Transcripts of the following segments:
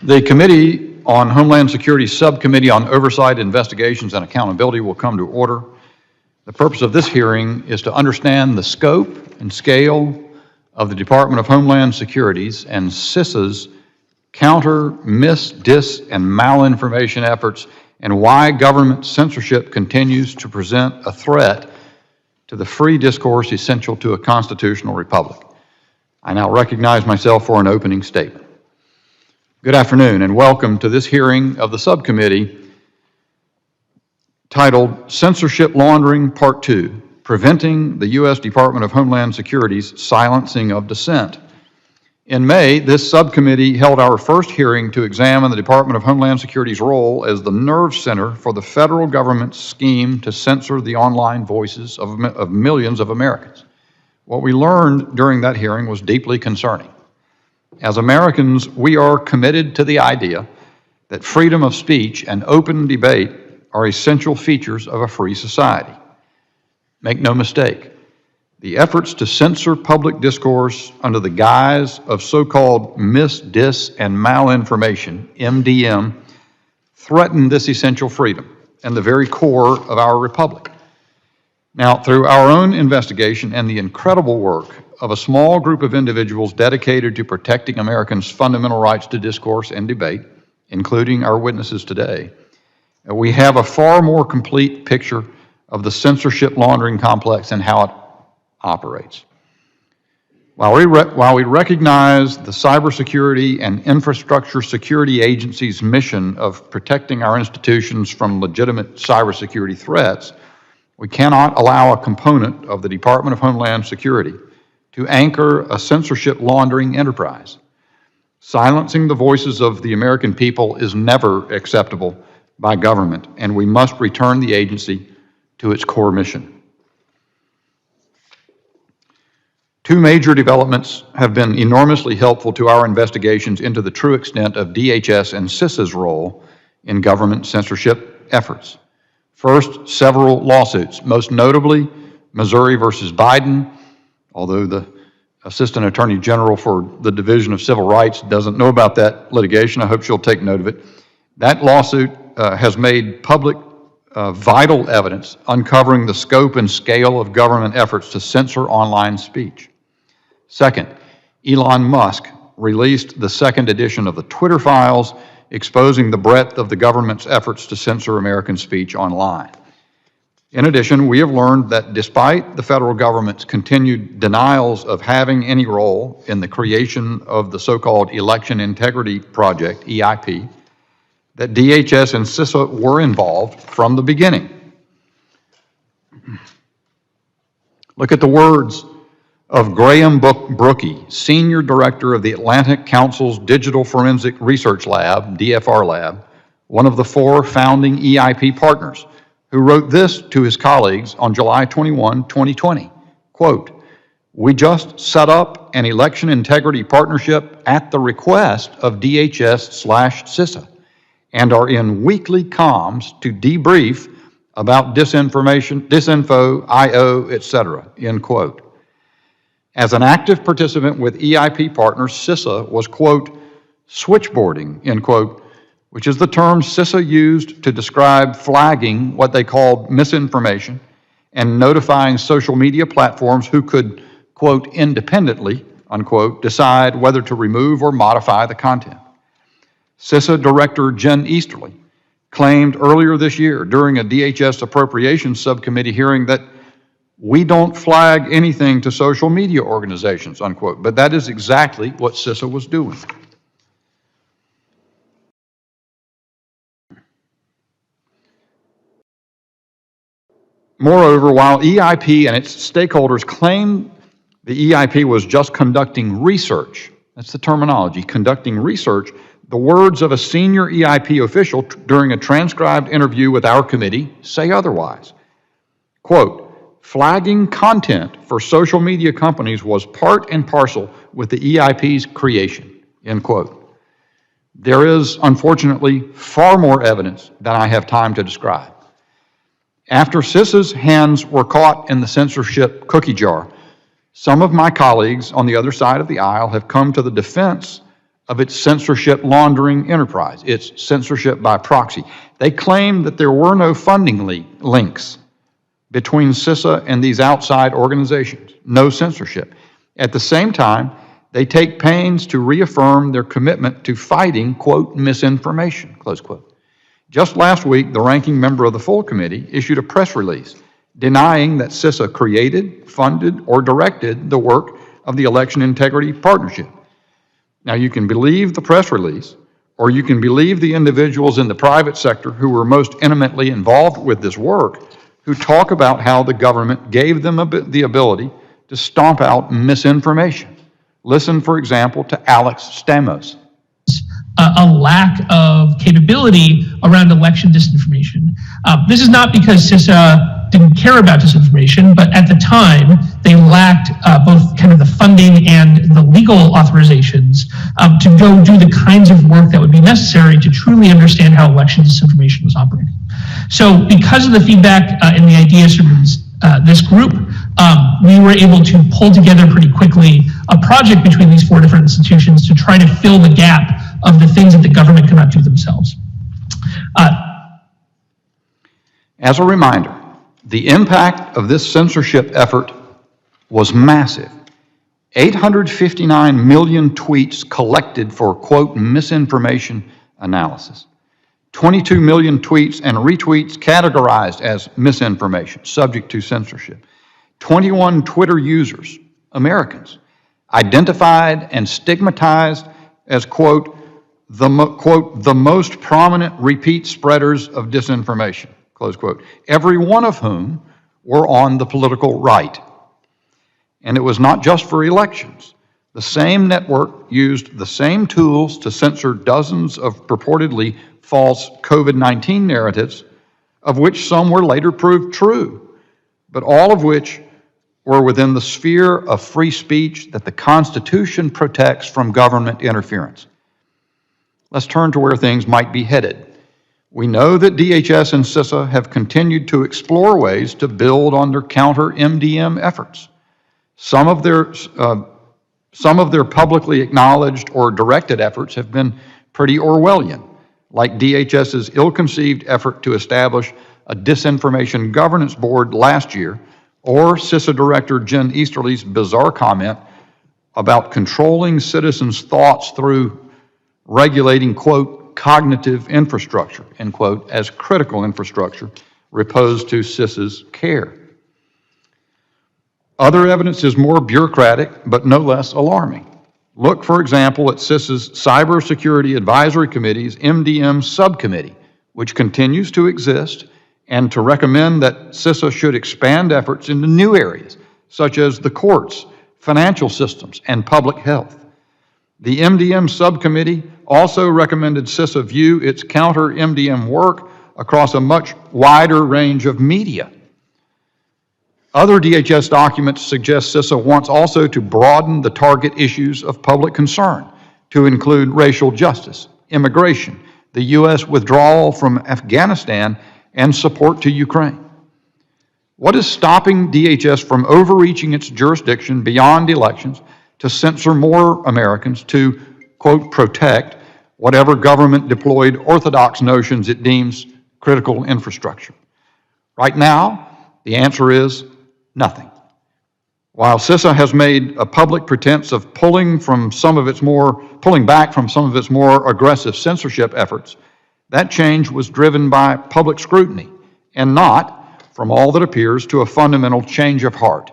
The Committee on Homeland Security Subcommittee on Oversight, Investigations, and Accountability will come to order. The purpose of this hearing is to understand the scope and scale of the Department of Homeland Security's and CISA's counter, mis, dis, and malinformation efforts, and why government censorship continues to present a threat to the free discourse essential to a constitutional republic. I now recognize myself for an opening statement. Good afternoon, and welcome to this hearing of the subcommittee titled Censorship Laundering Part 2, Preventing the U.S. Department of Homeland Security's Silencing of Dissent. In May, this subcommittee held our first hearing to examine the Department of Homeland Security's role as the nerve center for the federal government's scheme to censor the online voices of millions of Americans. What we learned during that hearing was deeply concerning. As Americans, we are committed to the idea that freedom of speech and open debate are essential features of a free society. Make no mistake, the efforts to censor public discourse under the guise of so-called mis, dis, and malinformation, MDM, threaten this essential freedom and the very core of our republic. Now, through our own investigation and the incredible work of a small group of individuals dedicated to protecting Americans' fundamental rights to discourse and debate, including our witnesses today, we have a far more complete picture of the censorship laundering complex and how it operates. While we recognize the cybersecurity and infrastructure security agency's mission of protecting our institutions from legitimate cybersecurity threats, we cannot allow a component of the Department of Homeland Security to anchor a censorship laundering enterprise. Silencing the voices of the American people is never acceptable by government, and we must return the agency to its core mission. Two major developments have been enormously helpful to our investigations into the true extent of DHS and CISA's role in government censorship efforts. First, several lawsuits, most notably Missouri versus Biden, although the Assistant Attorney General for the Division of Civil Rights doesn't know about that litigation. I hope she'll take note of it. That lawsuit has made public vital evidence uncovering the scope and scale of government efforts to censor online speech. Second, Elon Musk released the second edition of the Twitter files, exposing the breadth of the government's efforts to censor American speech online. In addition, we have learned that despite the federal government's continued denials of having any role in the creation of the so-called Election Integrity Project, EIP, that DHS and CISA were involved from the beginning. Look at the words of Graham Brookie, Senior Director of the Atlantic Council's Digital Forensic Research Lab, DFR Lab, one of the 4 founding EIP partners, who wrote this to his colleagues on July 21, 2020, quote, "We just set up an election integrity partnership at the request of DHS/CISA and are in weekly comms to debrief about disinformation, disinfo, IO, etc., end quote. As an active participant with EIP partners, CISA was, quote, switchboarding, end quote, which is the term CISA used to describe flagging what they called misinformation and notifying social media platforms who could, quote, independently, unquote, decide whether to remove or modify the content. CISA Director Jen Easterly claimed earlier this year during a DHS Appropriations Subcommittee hearing that we don't flag anything to social media organizations, unquote, but that is exactly what CISA was doing. Moreover, while EIP and its stakeholders claim the EIP was just conducting research, that's the terminology, conducting research, the words of a senior EIP official during a transcribed interview with our committee say otherwise. Quote, flagging content for social media companies was part and parcel with the EIP's creation, end quote. There is, unfortunately, far more evidence than I have time to describe. After CISA's hands were caught in the censorship cookie jar, some of my colleagues on the other side of the aisle have come to the defense of its censorship laundering enterprise, its censorship by proxy. They claim that there were no funding links between CISA and these outside organizations, no censorship. At the same time, they take pains to reaffirm their commitment to fighting, quote, misinformation, close quote. Just last week, the ranking member of the full committee issued a press release denying that CISA created, funded, or directed the work of the Election Integrity Partnership. Now, you can believe the press release, or you can believe the individuals in the private sector who were most intimately involved with this work, who talk about how the government gave them the ability to stomp out misinformation. Listen, for example, to Alex Stamos. A lack of capability around election disinformation. This is not because CISA didn't care about disinformation, but at the time they lacked both kind of the funding and the legal authorizations to go do the kinds of work that would be necessary to truly understand how election disinformation was operating. So because of the feedback and the ideas from this group, we were able to pull together pretty quickly a project between these 4 different institutions to try to fill the gap of the things that the government cannot do themselves. As a reminder, the impact of this censorship effort was massive. 859 million tweets collected for, quote, misinformation analysis. 22 million tweets and retweets categorized as misinformation, subject to censorship. 21 Twitter users, Americans, identified and stigmatized as, quote, the most prominent repeat spreaders of disinformation, close quote, every one of whom were on the political right. And it was not just for elections. The same network used the same tools to censor dozens of purportedly false COVID-19 narratives, of which some were later proved true, but all of which were within the sphere of free speech that the Constitution protects from government interference. Let's turn to where things might be headed. We know that DHS and CISA have continued to explore ways to build on their counter-MDM efforts. Some of their publicly acknowledged or directed efforts have been pretty Orwellian, like DHS's ill-conceived effort to establish a disinformation governance board last year, or CISA Director Jen Easterly's bizarre comment about controlling citizens' thoughts through regulating, quote, cognitive infrastructure, end quote, as critical infrastructure reposed to CISA's care. Other evidence is more bureaucratic, but no less alarming. Look, for example, at CISA's Cybersecurity Advisory Committee's MDM subcommittee, which continues to exist, and to recommend that CISA should expand efforts into new areas, such as the courts, financial systems, and public health. The MDM subcommittee also recommended CISA view its counter-MDM work across a much wider range of media. Other DHS documents suggest CISA wants also to broaden the target issues of public concern to include racial justice, immigration, the U.S. withdrawal from Afghanistan, and support to Ukraine. What is stopping DHS from overreaching its jurisdiction beyond elections to censor more Americans to, quote, protect whatever government-deployed orthodox notions it deems critical infrastructure? Right now, the answer is nothing. While CISA has made a public pretense of pulling back from some of its more aggressive censorship efforts, that change was driven by public scrutiny and not, from all that appears, to a fundamental change of heart.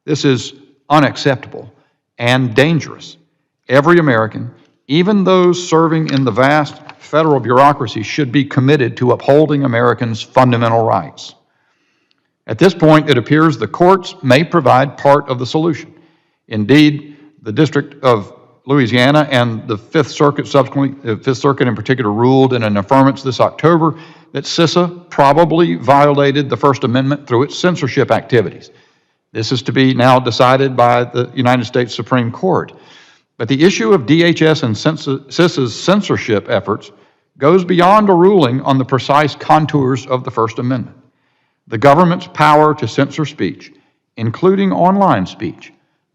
This is unacceptable and dangerous. Every American, even those serving in the vast federal bureaucracy, should be committed to upholding Americans' fundamental rights. At this point, it appears the courts may provide part of the solution. Indeed, the District of Louisiana and the Fifth Circuit subsequently, the Fifth Circuit in particular, ruled in an affirmance this October that CISA probably violated the First Amendment through its censorship activities. This is to be now decided by the United States Supreme Court. But the issue of DHS and CISA's censorship efforts goes beyond a ruling on the precise contours of the First Amendment. The government's power to censor speech, including online speech,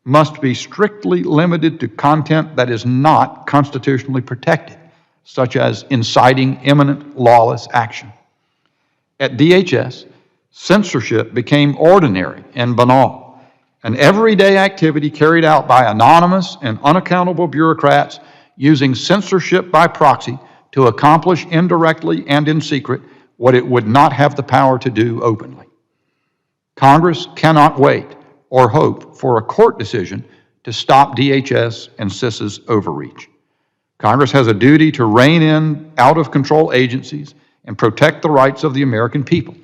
must be strictly limited to content that is not constitutionally protected, such as inciting imminent lawless action. At DHS, censorship became ordinary and banal, an everyday activity carried out by anonymous and unaccountable bureaucrats using censorship by proxy to accomplish indirectly and in secret what it would not have the power to do openly. Congress cannot wait or hope for a court decision to stop DHS and CISA's overreach. Congress has a duty to rein in out-of-control agencies and protect the rights of the American people.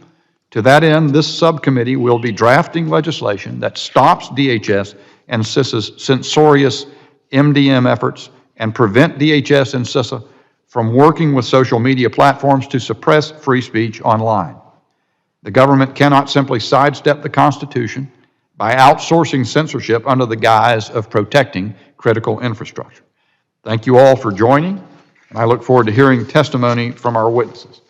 To that end, this subcommittee will be drafting legislation that stops DHS and CISA's censorious MDM efforts and prevent DHS and CISA from working with social media platforms to suppress free speech online. The government cannot simply sidestep the Constitution by outsourcing censorship under the guise of protecting critical infrastructure. Thank you all for joining, and I look forward to hearing testimony from our witnesses.